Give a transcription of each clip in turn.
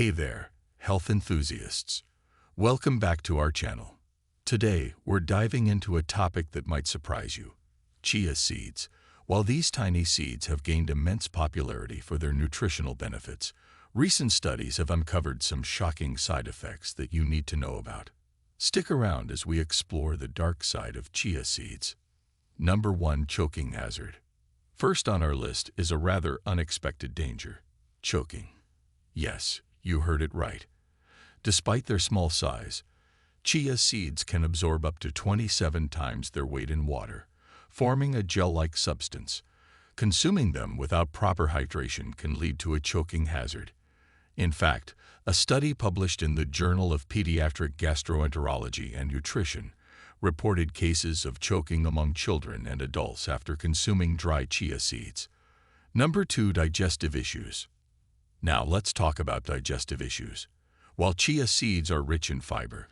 Hey there, health enthusiasts. Welcome back to our channel. Today, we're diving into a topic that might surprise you: chia seeds. While these tiny seeds have gained immense popularity for their nutritional benefits, recent studies have uncovered some shocking side effects that you need to know about. Stick around as we explore the dark side of chia seeds. Number 1. Choking hazard. First on our list is a rather unexpected danger: choking. Yes, you heard it right. Despite their small size, chia seeds can absorb up to 27 times their weight in water, forming a gel-like substance. Consuming them without proper hydration can lead to a choking hazard. In fact, a study published in the Journal of Pediatric Gastroenterology and Nutrition reported cases of choking among children and adults after consuming dry chia seeds. Number 2. Digestive issues. Now let's talk about digestive issues. While chia seeds are rich in fiber,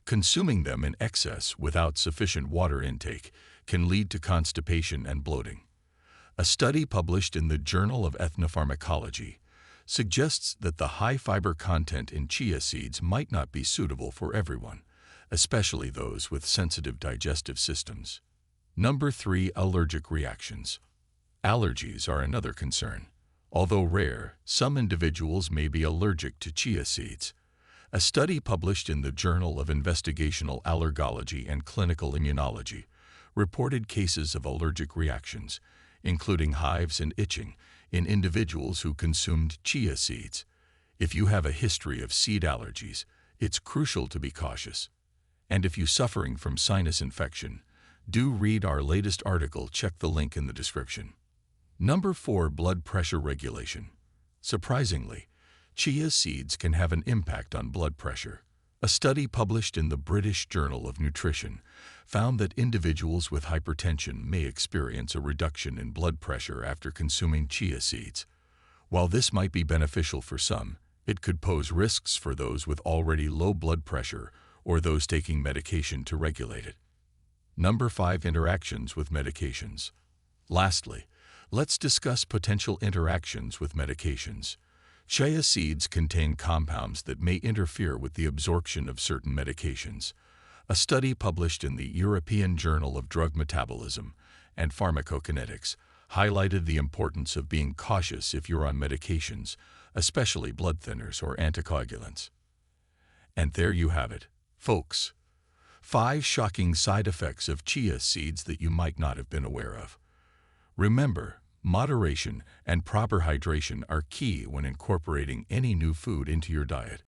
consuming them in excess without sufficient water intake can lead to constipation and bloating. A study published in the Journal of Ethnopharmacology suggests that the high fiber content in chia seeds might not be suitable for everyone, especially those with sensitive digestive systems. Number 3. Allergic reactions. Allergies are another concern. Although rare, some individuals may be allergic to chia seeds. A study published in the Journal of Investigational Allergology and Clinical Immunology reported cases of allergic reactions, including hives and itching, in individuals who consumed chia seeds. If you have a history of seed allergies, it's crucial to be cautious. And if you're suffering from sinus infection, do read our latest article. Check the link in the description. Number 4. Blood pressure regulation. Surprisingly, chia seeds can have an impact on blood pressure. A study published in the British Journal of Nutrition found that individuals with hypertension may experience a reduction in blood pressure after consuming chia seeds. While this might be beneficial for some, it could pose risks for those with already low blood pressure or those taking medication to regulate it. Number 5. Interactions with medications. Lastly, let's discuss potential interactions with medications. Chia seeds contain compounds that may interfere with the absorption of certain medications. A study published in the European Journal of Drug Metabolism and Pharmacokinetics highlighted the importance of being cautious if you're on medications, especially blood thinners or anticoagulants. And there you have it, folks. 5 shocking side effects of chia seeds that you might not have been aware of. Remember, moderation and proper hydration are key when incorporating any new food into your diet.